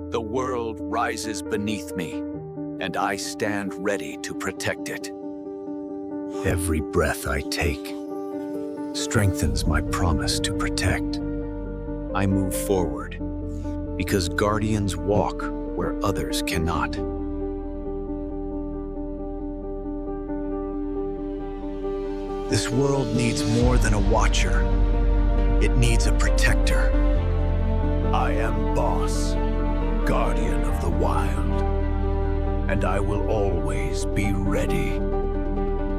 The world rises beneath me, and I stand ready to protect it. Every breath I take strengthens my promise to protect. I move forward because guardians walk where others cannot. This world needs more than a watcher. It needs a protector. I am Boss, guardian of the wild, and I will always be ready